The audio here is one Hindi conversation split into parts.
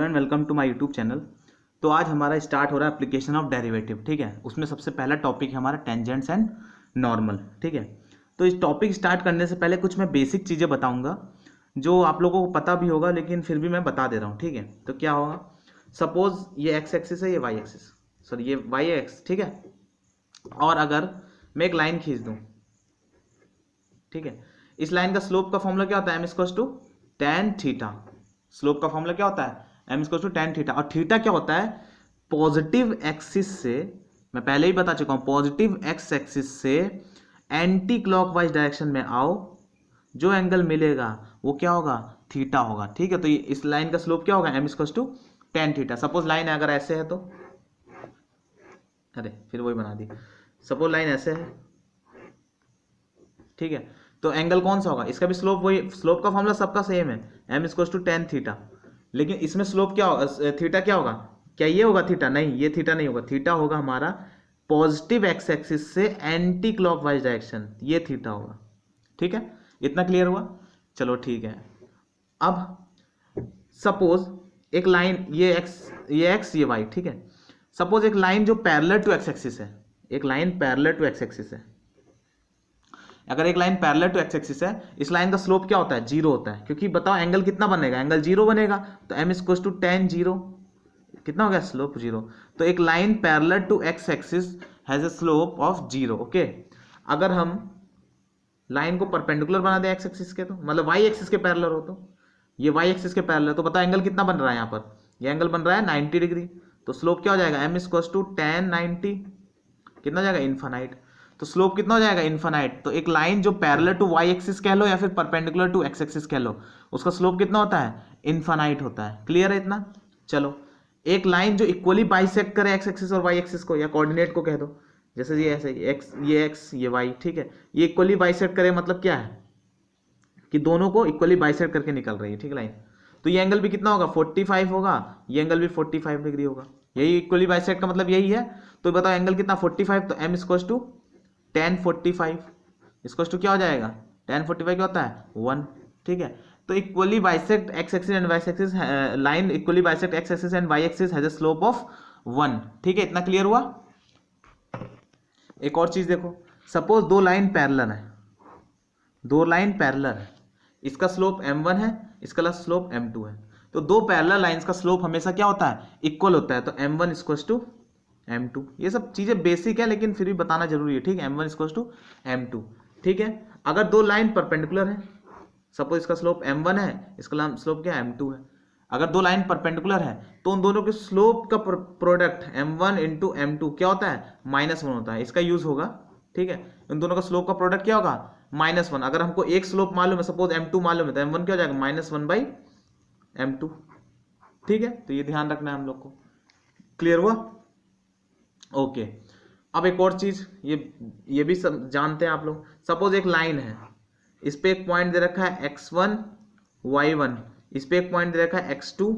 Hello and welcome to my YouTube channel. तो आज हमारा स्टार्ट हो रहा है एप्लीकेशन ऑफ डेरिवेटिव। ठीक है, उसमें सबसे पहला टॉपिक है हमारा टेंजेंट्स एंड नॉर्मल। ठीक है, तो इस टॉपिक स्टार्ट करने से पहले कुछ मैं बेसिक चीज़ें बताऊंगा जो आप लोगों को पता भी होगा, लेकिन फिर भी मैं बता दे रहा हूँ। ठीक है, तो क्या होगा, सपोज ये एक्स एक्सिस है, ये वाई एक्सिस, सॉरी ये वाई एक्स। ठीक है, और अगर मैं एक लाइन खींच दूँ, ठीक है, इस लाइन का स्लोप का फॉर्मूला क्या होता है, M equals to tan theta. Slope का फॉर्मूला क्या होता है, M equals to tan theta. और थीटा क्या होता है, पॉजिटिव एक्सिस से, मैं पहले ही बता चुका हूं, पॉजिटिव एक्स एक्सिस से एंटी क्लॉकवाइज डायरेक्शन में आओ, जो एंगल मिलेगा वो क्या होगा, थीटा होगा। ठीक है, तो ये इस लाइन का स्लोप क्या होगा, M equals to tan theta. Suppose line अगर ऐसे है तो, अरे फिर वही बना दी, सपोज लाइन ऐसे है, ठीक है, तो एंगल कौन सा होगा, इसका भी स्लोप वही, स्लोप का फॉर्मूला सबका सेम है, M equals to tan theta. लेकिन इसमें स्लोप क्या होगा, थीटा क्या होगा, क्या ये होगा थीटा, नहीं ये थीटा नहीं होगा, थीटा होगा हमारा पॉजिटिव एक्स एक्सिस से एंटी क्लॉकवाइज डायरेक्शन, ये थीटा होगा। ठीक है, इतना क्लियर हुआ। चलो ठीक है, अब सपोज एक लाइन, ये एक्स ये वाई, ठीक है, सपोज एक लाइन जो पैरेलल टू एक्स एक्सिस है, एक line parallel to X axis है। अगर एक line parallel to X axis है, इस लाइन का स्लोप क्या होता है, जीरो होता है, क्योंकि बताओ एंगल कितना बनेगा, एंगल जीरो बनेगा, तो M equals to tan zero, कितना हो गया, स्लोप जीरो। तो एक line parallel to X axis has a slope of zero. Okay, अगर हम लाइन को परपेंडिकुलर बना दें एक्स एक्सिस के, तो मतलब वाई एक्सिस के पैरेलल हो, तो ये वाई एक्सिस के पैरेलल, तो बताओ एंगल कितना बन रहा है यहाँ पर, ये एंगल बन रहा है 90 डिग्री। तो स्लोप क्या हो जाएगा, एम इक्वल्स टू टेन 90, कितना हो जाएगा, इन्फानाइट। तो स्लोप कितना हो जाएगा, इन्फानाइट। तो एक लाइन जो पैरेलल टू वाई एक्सिस कह लो या फिर परपेंडिकुलर टू एक्स एक्सिस कह लो, उसका स्लोप कितना होता है, इन्फानाइट होता है। क्लियर है इतना। चलो, एक लाइन जो इक्वली बाइसेक्ट करे एक्स एक्सिस और वाई एक्सिस को, या कोऑर्डिनेट को कह दो, जैसे ये ऐसे एक्स ये वाई, ठीक है, ये इक्वली बाइसेक्ट करे, मतलब क्या है कि दोनों को इक्वली बाइसेक्ट करके निकल रही है, ठीक है लाइन। तो ये एंगल भी कितना होगा, 45 होगा, ये एंगल भी 45 डिग्री होगा। यही इक्वली बाइसेक्ट का मतलब यही है। तो बताओ एंगल कितना, 45, तो एम इक्वल्स टू टेन 45, इसको टू क्या हो जाएगा, टेन 45 क्या होता है, 1। ठीक है, तो equally bisect X axis and Y axis, line equally bisect X axis and Y axis has a slope of 1। ठीक है, इतना क्लियर हुआ। एक और चीज देखो, सपोज दो लाइन पैरेलल है, दो लाइन पैरेलल है, इसका स्लोप m1 है, इसका स्लोप m2 है। तो दो पैरेलल लाइंस का स्लोप हमेशा क्या होता है, इक्वल होता है। तो m1 इक्वल्स टू m2, ये सब चीजें बेसिक है लेकिन फिर भी बताना जरूरी है। ठीक है, m1 इक्वल्स टू m2। ठीक है, अगर दो लाइन परपेंडिकुलर है, सपोज इसका स्लोप m1 है, इसका स्लोप क्या है, m2 है। अगर दो लाइन परपेंडिकुलर है तो उन दोनों के स्लोप का प्रोडक्ट m1 इंटू m2 क्या होता है, -1 होता है, इसका यूज होगा। ठीक है, इन दोनों का स्लोप का प्रोडक्ट क्या होगा, -1। अगर हमको एक स्लोप मालूम है, सपोज m2 मालूम है, तो m1 क्या हो जाएगा, -1/m2। ठीक है, तो ये ध्यान रखना है हम लोग को। क्लियर हुआ। ओके, अब एक और चीज, ये भी सब जानते हैं आप लोग। सपोज एक लाइन है, इस पे एक पॉइंट दे रखा है x1 y1, इस पे एक पॉइंट दे रखा है x2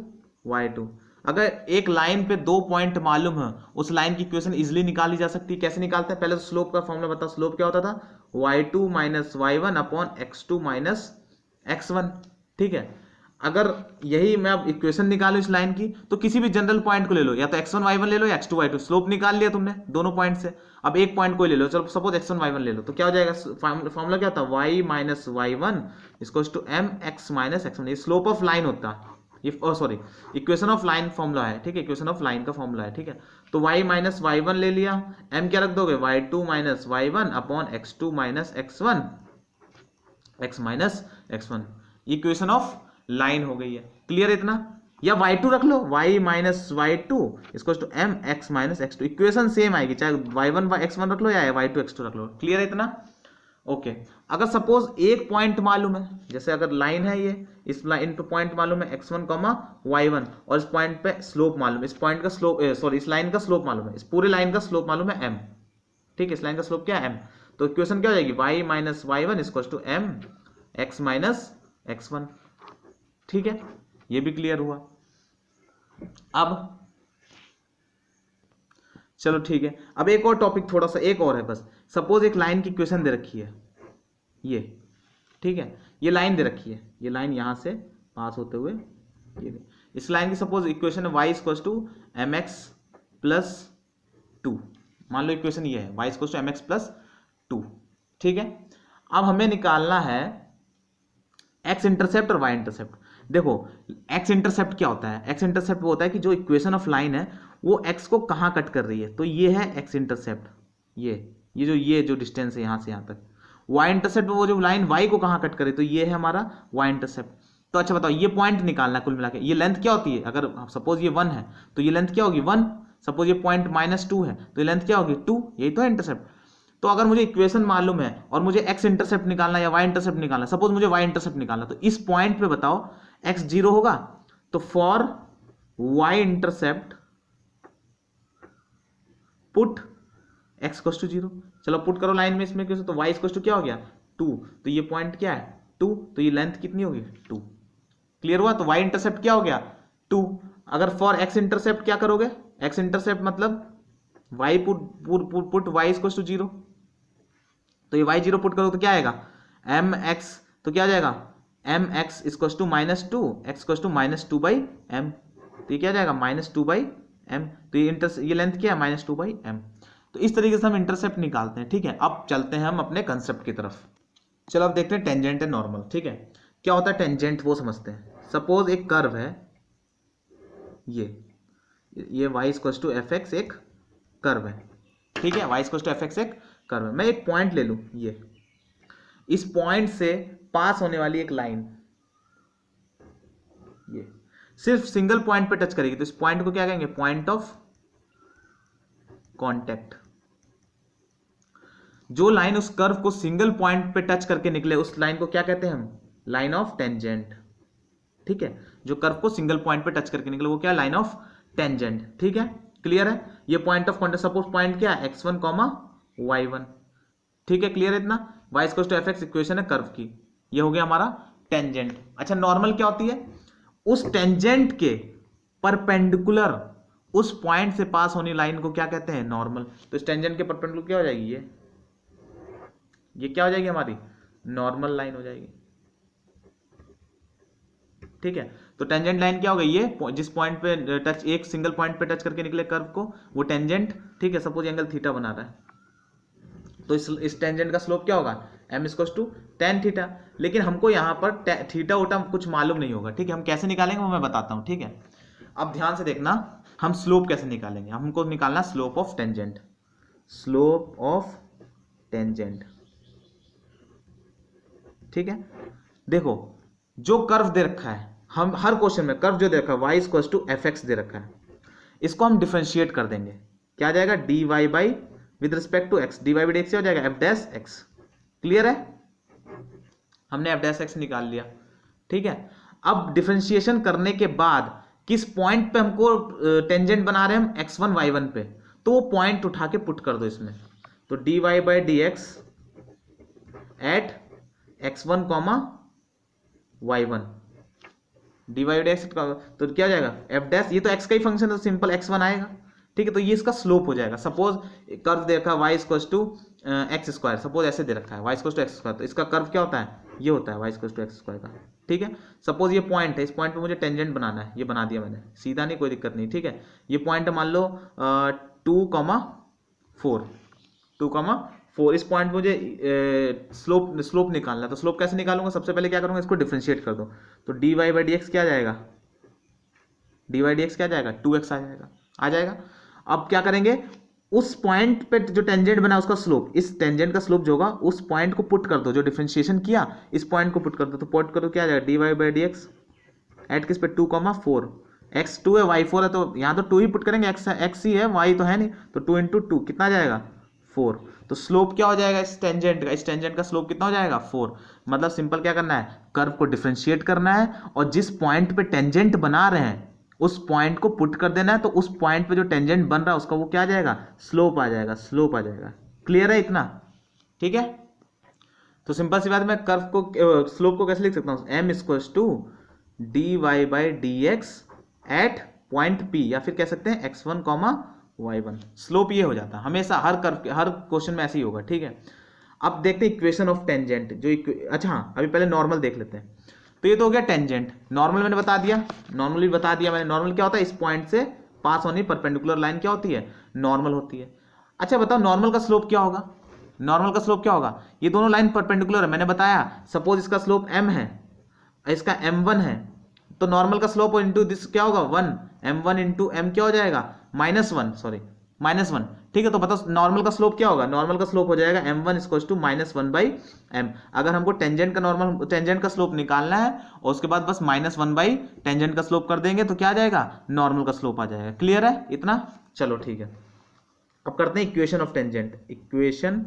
y2। अगर एक लाइन पे दो पॉइंट मालूम है, उस लाइन की इक्वेशन इजीली निकाली जा सकती है। कैसे निकालते हैं, पहले तो स्लोप का फॉर्मूला बताओ। स्लोप क्या होता था, y2 minus y1 upon x2 minus x1। ठीक है, अगर यही मैं अब इक्वेशन निकालूं इस लाइन की, तो किसी भी जनरल पॉइंट को ले लो, या तो x1 y1 ले लो या x2 y2, स्लोप निकाल लिया तुमने दोनों पॉइंट से। अब एक पॉइंट को ले लो, चलो सपोज x1 y1 ले लो, तो क्या हो जाएगा, फॉर्मूला क्या होता है, y minus y1 equals to m x minus x1। ये स्लोप ऑफ लाइन होता है, ये sorry equation of line formula है। ठीक है, इक्वेशन ऑफ लाइन का फॉर्मूला है। ठीक है, तो y माइनस y1 ले लिया, m क्या रख दोगे, y2 minus y1 upon x2 minus x1, x minus x1, equation of line हो गई है। क्लियर इतना। या y2 रख लो, y माइनस y2 इसको to m x minus x2, equation same आएगी, चाहे y1 x1 रख लो या y2 x2 रख लो। क्लियर है इतना। ओके, अगर सपोज एक पॉइंट मालूम है, जैसे अगर लाइन है ये, इस लाइन पे पॉइंट मालूम है x1 y1, और इस पॉइंट पे स्लोप मालूम है, इस पॉइंट का स्लोप सॉरी इस लाइन का स्लोप मालूम है, इस पूरे लाइन का स्लोप मालूम है m। ठीक है, इस लाइन का स्लोप क्या है, m। तो इक्वेशन क्या हो जाएगी, y minus y1 equal to m x minus x1। ठीक है, ये भी क्लियर हुआ। अब चलो ठीक है, अब एक और टॉपिक थोड़ा सा एक और है बस। सपोज एक लाइन की इक्वेशन दे रखी है ये, ठीक है, ये लाइन दे रखी है, ये लाइन यहां से पास होते हुए इस लाइन की सपोज इक्वेशन है y equal to M X plus two, मान लो इक्वेशन ये है y equal to M X plus two, ठीक है। अब हमें निकालना है x इंटरसेप्ट और y इंटरसेप्ट। देखो x इंटरसेप्ट क्या होता है, x इंटरसेप्ट वो होता है कि जो इक्वेशन ऑफ लाइन है वो x को कहाँ कट कर रही है, तो ये है x इंटरसेप्ट, ये जो डिस्टेंस है यहाँ से यहाँ तक। y इंटरसेप्ट वो जो लाइन y को कहाँ कट करे, तो ये है हमारा y इंटरसेप्ट। तो अच्छा बताओ, ये पॉइंट निकालना कुल मिला के, ये लेंथ क्या होती है, अगर सपोज ये 1 है तो ये लेंथ क्या होगी 1, सपोज ये पॉइंट -2 है तो ये लेंथ क्या होगी 2, यही तो है इंटरसेप्ट। तो अगर मुझे इक्वेशन मालूम है और मुझे x इंटरसेप्ट निकालना या y इंटरसेप्ट निकालना, सपोज मुझे y इंटरसेप्ट निकालना, तो इस पॉइंट पे बताओ x 0 होगा, तो for y intercept put x equal to 0। चलो पुट करो लाइन में इसमें, तो y इक्वल टू क्या हो गया 2, तो ये पॉइंट क्या है 2, तो ये लेंथ कितनी होगी 2। क्लियर हुआ, तो y इंटरसेप्ट क्या हो गया 2। अगर फॉर x इंटरसेप्ट क्या करोगे, x इंटरसेप्ट मतलब y put y equal to 0, तो ये y 0 पुट करो तो क्या आएगा mx, तो क्या आ जाएगा mx equal to -2, x equal to -2/m, तो ये क्या आ जाएगा -2/m, तो ये लेंथ क्या है -2/m। तो इस तरीके से हम इंटरसेप्ट निकालते हैं, ठीक है। अब चलते हैं हम अपने कंसेप्ट की तरफ। चलो अब देखते हैं टेंजेंट एंड नॉर्मल, ठीक है। क्या होता है टेंजेंट वो समझते हैं। सपोज एक कर्व है, ये y equal to F X एक कर्व है, ठीक है, y equal to F X एक कर्व है। मैं एक पॉइंट ले लूं, ये इस पॉइंट से पास होने वाली एक लाइन ये सिर्फ सिंगल पॉइंट पे टच करेगी, तो इस पॉइंट को क्या कहेंगे पॉइंट ऑफ कांटेक्ट। जो लाइन उस कर्व को सिंगल पॉइंट पे टच करके निकले उस लाइन को क्या कहते हैं हम, लाइन ऑफ टेंजेंट, ठीक है। जो कर्व को सिंगल पॉइंट पे टच करके निकले वो क्या, लाइन ऑफ टेंजेंट, ठीक है। क्लियर है, ये point of contact, suppose point क्या है x1, y1, ठीक है। क्लियर है इतना, y equal to F X equation है कर्व की, ये हो गया हमारा टेंजेंट। अच्छा नॉर्मल क्या होती है, उस टेंजेंट के परपेंडिकुलर उस पॉइंट से पास होने लाइन को क्या कहते हैं नॉर्मल। तो इस टेंजेंट के परपेंडिकुलर क्या हो जाएगी, ये क्या हो जाएगी हमारी नॉर्मल लाइन हो जाएगी, ठीक है। तो टेंजेंट लाइन क्या हो गई, ये जिस पॉइंट पे टच, एक सिंगल पॉइंट पे टच करके निकले कर्व को वो टेंजेंट, ठीक है। सपोज एंगल थीटा बना रहा है, तो इस टेंजेंट का स्लोप क्या होगा m equal to tan theta. लेकिन हमको यहाँ पर थीटा उटा कुछ मालूम नहीं होगा, ठीक है। हम कैसे निकालेंगे वो मैं बताता हूँ, ठीक है। अब ध्यान से देखना, हम स्लोप कैसे निकालेंगे, हमको निकालना slope of tangent, slope of tangent, ठीक है। देखो जो कर्व दे रखा है, हम हर क्वेश्चन में कर्व जो दे रखा है y equal to F x दे रखा है, इसको हम डिफरेंशिएट कर देंगे, क्या आ जाएगा dy by with respect to x, dy by D X हो जाएगा f डैश x। क्लियर है, हमने f डैश x निकाल लिया, ठीक है। अब डिफरेंशिएशन करने के बाद किस पॉइंट पे हमको टेंजेंट बना रहे हैं हम x1 y1 पे, तो वो पॉइंट उठा के पुट कर दो इसमें, तो dy by D X at x1 y1 dy by D X, तो क्या हो जाएगा f डैश, ये तो x का ही फंक्शन है तो सिंपल x1 आएगा, ठीक है। तो ये इसका स्लोप हो जाएगा। सपोज कर्व दे रखा है y equal to X square, suppose ऐसे दे रखा है y equal to X square, तो इसका कर्व क्या होता है, ये होता है y equal to X square का, ठीक है। सपोज ये पॉइंट है, इस पॉइंट पे मुझे टेंजेंट बनाना है, ये बना दिया मैंने, सीधा नहीं कोई दिक्कत नहीं, ठीक है। ये पॉइंट है मान लो 2,4, इस पॉइंट मुझे स्लोप निकालना है, तो स्लोप कैसे निकालूंगा, सबसे पहले क्या करूंगा इसको डिफरेंशिएट कर दो, तो dy बाई डी एक्स क्या आ जाएगा, dy बाई डी एक्स क्या आ जाएगा 2x आ जाएगा। अब क्या करेंगे, उस पॉइंट पे जो टेंजेंट बना उसका स्लोप, इस टेंजेंट का स्लोप जो होगा उस पॉइंट को पुट कर दो, जो डिफरेंशिएशन किया इस पॉइंट को पुट कर दो, तो पुट करो क्या आ जाएगा dy by D X at किस पे 2,4, x 2 है y 4 है, तो यहाँ तो 2 ही पुट करेंगे, x ही है y तो है नहीं, तो 2 इंटू 2 कितना आ जाएगा 4। तो स्लोप क्या हो जाएगा इस टेंजेंट का स्लोप कितना हो जाएगा 4। मतलब सिंपल क्या करना है, कर्व को डिफरेंशिएट करना है और जिस पॉइंट पे टेंजेंट बना रहे हैं उस पॉइंट को पुट कर देना है, तो उस पॉइंट पे जो टेंजेंट बन रहा है उसका वो क्या आ जाएगा स्लोप आ जाएगा। क्लियर है इतना, ठीक है। तो सिंपल सी बात है, मैं कर्व को स्लोप को कैसे लिख सकता हूँ, m equal to dy by D X at point p, या फिर कह सकते हैं x1 y1। स्लोप ये हो जाता है हमेशा, हर कर्व हर क्वेश्चन में ऐसे ही होगा, ठीक है। अब देखते हैं इक्वेशन ऑफ टेंजेंट, जो अच्छा हाँ अभी पहले नॉर्मल देख लेते हैं। तो ये तो हो गया टेंजेंट। नॉर्मल मैंने बता दिया, नॉर्मल भी बता दिया मैंने। नॉर्मल क्या होता है, इस पॉइंट से पास होने परपेंडिकुलर लाइन क्या होती है, नॉर्मल होती है। अच्छा बताओ नॉर्मल का स्लोप क्या होगा, नॉर्मल का स्लोप क्या होगा, ये दोनों लाइन परपेंडिकुलर है, मैंने बताया। सपोज इसका स्लोप m है, इसका m1 है, तो नॉर्मल का स्लोप इंटू दिस क्या होगा 1, m1 इंटू m क्या हो जाएगा -1, सॉरी -1। ठीक है, तो बताओ नॉर्मल का स्लोप क्या होगा, नॉर्मल का स्लोप हो जाएगा m1 इक्वल्स टू -1/m। अगर हमको टेंजेंट का नॉर्मल टेंजेंट का स्लोप निकालना है और उसके बाद बस -1 टेंजेंट का स्लोप कर देंगे तो क्या आ जाएगा, नॉर्मल का स्लोप आ जाएगा। क्लियर है इतना, चलो ठीक है। अब करते हैं equation of tangent, equation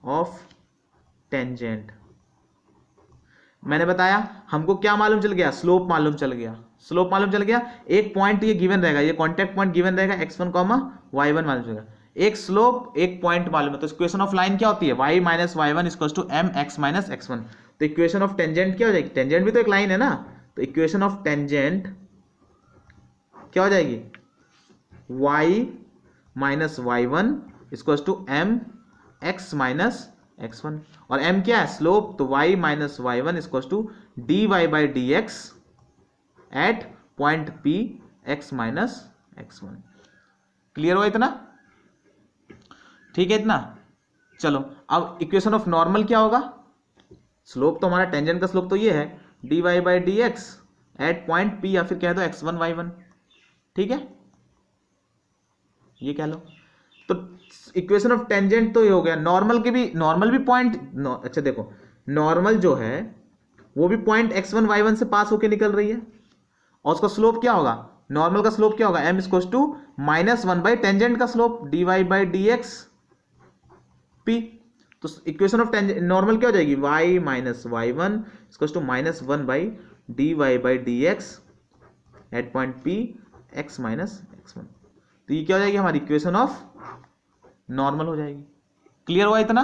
of tangent. मैंने बताया हमको क्या मालूम चल गया, स्लोप मालूम चल गया, स्लोप मालूम चल गया। एक पॉइंट ये गिवन रहेगा, ये कांटेक्ट पॉइंट गिवन रहेगा x1, y1 मालूम चलेगा, एक स्लोप एक पॉइंट मालूम है। तो इक्वेशन ऑफ लाइन क्या होती है, y - y1 = mx - x1। तो इक्वेशन ऑफ टेंजेंट क्या हो जाएगी, टेंजेंट भी तो एक लाइन है ना, तो इक्वेशन ऑफ टेंजेंट क्या हो जाएगी, y - y1 = mx - x1। और m क्या है, स्लोप, तो y - y1 = dy/dx at point p x - x1। Clear हुआ इतना, ठीक है इतना। चलो अब इक्वेशन ऑफ नॉर्मल क्या होगा, स्लोप तो हमारा टेंजेंट का स्लोप तो ये है dy/dx एट पॉइंट p, या फिर कह दो x1 y1। ठीक है, ये कह लो। तो इक्वेशन ऑफ टेंजेंट तो ये हो गया। नॉर्मल की भी, नॉर्मल भी पॉइंट अच्छा देखो, नॉर्मल जो है वो भी पॉइंट x1 y1 से पास होके निकल रही है, और उसका स्लोप क्या होगा, नॉर्मल का स्लोप क्या होगा, m = -1 टेंजेंट का स्लोप dy/dx p। तो इक्वेशन ऑफ टेंजेंट नॉर्मल क्या हो जाएगी, y - y1 = -1 dy/dx at point p x - x1। तो ये क्या हो जाएगी, हमारी इक्वेशन ऑफ नॉर्मल हो जाएगी। क्लियर हुआ इतना।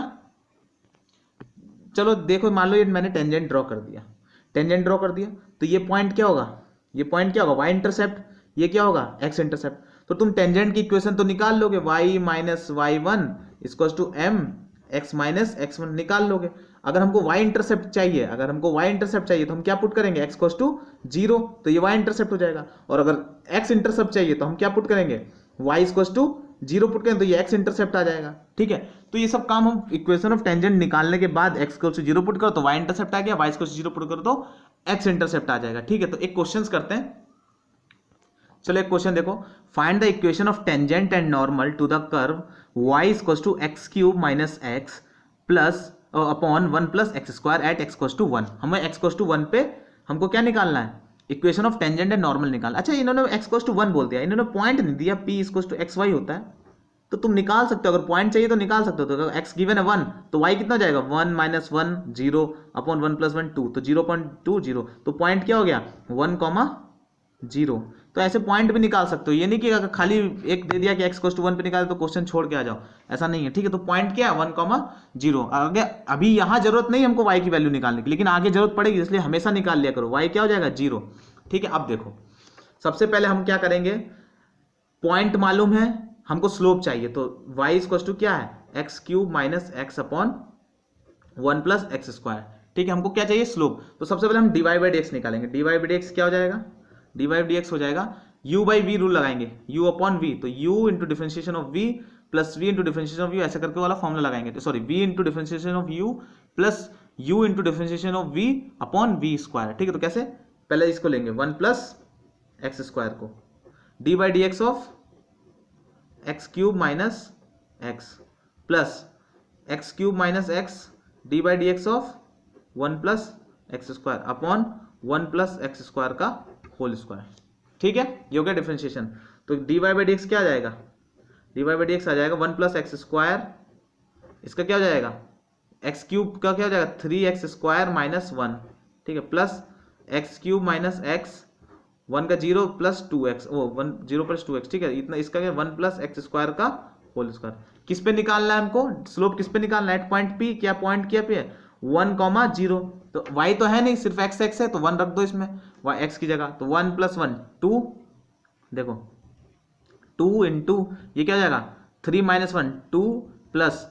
चलो देखो, मान लो ये मैंने टेंजेंट ड्रॉ कर दिया, टेंजेंट ड्रॉ कर दिया, तो ये पॉइंट क्या होगा, ये पॉइंट क्या होगा, वाई इंटरसेप्ट, ये क्या होगा, एक्स इंटरसेप्ट। तो तुम टेंजेंट की इक्वेशन तो निकाल लोगे, y - y1 = mx - x1 निकाल लोगे। अगर हमको y इंटरसेप्ट चाहिए, अगर हमको y इंटरसेप्ट चाहिए तो हम क्या पुट करेंगे, x = 0, तो ये y इंटरसेप्ट हो जाएगा। और अगर x इंटरसेप्ट चाहिए तो हम क्या पुट करेंगे, y = 0 पुट करें तो ये x इंटरसेप्ट आ जाएगा। ठीक है, तो ये सब काम हम इक्वेशन ऑफ टेंजेंट निकालने के बाद x = 0 पुट करो तो y इंटरसेप्ट आ गया, y = 0 पुट करो तो x इंटरसेप्ट आ जाएगा। ठीक है, तो एक क्वेश्चंस करते हैं। चलो एक क्वेश्चन देखो, find the equation of tangent and normal to the curve y = x³ - x plus upon 1 + x² at x = 1। हमें x = 1 पे हमको क्या निकालना है, equation of tangent and normal निकालना। अच्छा इन्होंने x = 1 बोल दिया, इन्होंने पॉइंट नहीं दिया, p = xy होता है, तो तुम निकाल सकते हो, अगर पॉइंट चाहिए तो निकाल सकते हो। तो अगर x गिवन है 1 तो y कितना हो जाएगा, 1 - 1 0 अपॉन 1 + 1 2, तो 0.20, तो पॉइंट क्या हो गया 1, 0। तो ऐसे पॉइंट भी निकाल सकते हो, ये नहीं कि अगर खाली एक दे दिया कि x = 1 पे निकाले तो क्वेश्चन छोड़ के आ जाओ, ऐसा नहीं है। ठीक है, तो पॉइंट क्या है 1, 0। आगे अभी यहाँ जरूरत नहीं हमको y की वैल्यू निकालने की, लेकिन आगे जरूरत पड़ेगी, इसलिए हमेशा निकाल लिया करो। y क्या हो जाएगा 0। ठीक है, अब देखो सबसे पहले हम क्या करेंगे, पॉइंट मालूम है, हमको स्लोप चाहिए, तो y = क्या है, x³ - x अपॉन 1 + x²। ठीक है, हमको क्या चाहिए, स्लोप। तो सबसे पहले हम dy/dx निकालेंगे। dy/dx क्या हो जाएगा, dy/dx हो जाएगा u/v रूल लगाएंगे, u अपॉन v, तो u into differentiation of v plus v into differentiation of u, ऐसा करके वाला फॉर्मूला लगाएंगे। तो sorry, v into differentiation of u plus u into differentiation of v upon v²। ठीक है, तो कैसे, पहले इसको लेंगे 1 + x² को, dy/dx of x³ - x plus x³ - x dy/dx of 1 + x² upon 1 + x² का होल स्क्वायर। ठीक है, ये हो गया डिफरेंशिएशन। तो dy/dx क्या आ जाएगा, dy/dx आ जाएगा 1 + x², इसका क्या हो जाएगा, x³ का क्या हो जाएगा 3x² - 1। ठीक है, प्लस x³ - x 1 का 0 + 2x, वो 1 0 + 2x। ठीक है, इतना, इसका क्या 1 + x² का होल स्क्वायर। किस पे निकालना है हमको, स्लोप किस पे निकालना है, एट पॉइंट p, क्या पॉइंट क्या पे है 1, 0। तो y तो है नहीं, सिर्फ x है, तो 1 रख दो इसमें, y x की जगह, तो 1 + 1 2, देखो 2 इंटू ये क्या हो जाएगा 3 - 1 2 प्लस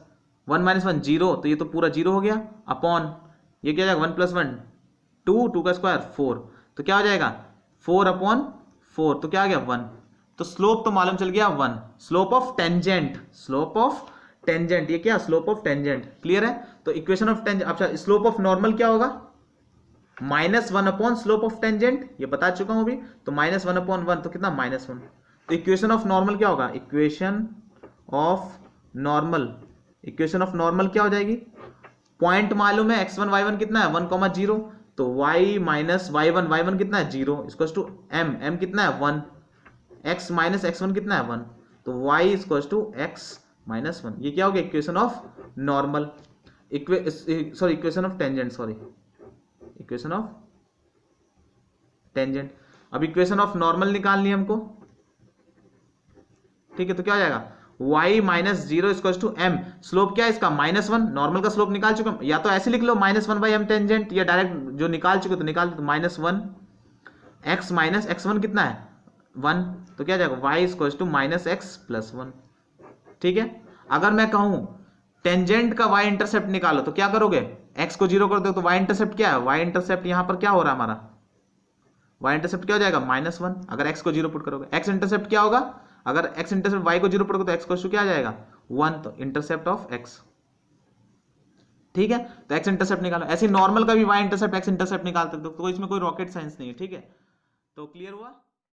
1 - 1 0, तो ये तो पूरा 0 हो गया, अपॉन ये क्या हो जाएगा 1 + 1 2 का स्क्वायर 4, तो क्या हो जाएगा 4/4, तो क्या आ गया 1। तो स्लोप तो मालूम चल गया 1। Slope of tangent, slope of tangent, ये क्या स्लोप ऑफ टेंजेंट, क्लियर है। तो इक्वेशन ऑफ टेंजेंट, अच्छा स्लोप ऑफ नॉर्मल क्या होगा, -1 स्लोप ऑफ टेंजेंट, ये बता चुका हूं अभी। तो -1/1, तो कितना -1। तो इक्वेशन ऑफ नॉर्मल क्या होगा, equation of normal, equation of normal क्या हो जाएगी, पॉइंट मालूम है x1 y1 कितना है 1,0, तो y माइनस y1 कितना है 0 इक्वल्स टू m कितना है 1, x माइनस x1 कितना है 1, तो y equals to x minus 1। ये क्या हो गया equation of normal, sorry equation of tangent, sorry equation of tangent. अब इक्वेशन ऑफ नॉर्मल निकालनी है हमको, ठीक है। तो क्या हो जाएगा y minus 0 equals to m, slope क्या है इसका -1, नॉर्मल का स्लोप निकाल चुके, या तो ऐसे लिख लो -1/m टेंजेंट, या डायरेक्ट जो निकाल चुके तो निकाल दो, तो -1 x माइनस x1 कितना है 1, तो क्या जाएगा y इक्वल्स टू -x + 1, ठीक है। अगर मैं कहूं टेंजेंट का y इंटरसेप्ट निकालो तो क्या करोगे, x को 0 कर दो, तो y इंटरसेप्ट क्या है, y इंटरसेप्ट यहां पर क्या हो रहा है हमारा, y इंटरसेप्ट क्या हो जाएगा -1, अगर x को 0 पुट करोगे। x इंटरसेप्ट क्या होगा, अगर x इंटरसेप्ट y को 0 पुट करोगे तो x को क्या आ जाएगा 1, तो इंटरसेप्ट ऑफ x, ठीक है। तो x इंटरसेप्ट निकालो, ऐसे नॉर्मल का भी y इंटरसेप्ट x इंटरसेप्ट निकालते हो, तो इसमें कोई रॉकेट साइंस नहीं है, ठीक है। तो क्लियर हुआ।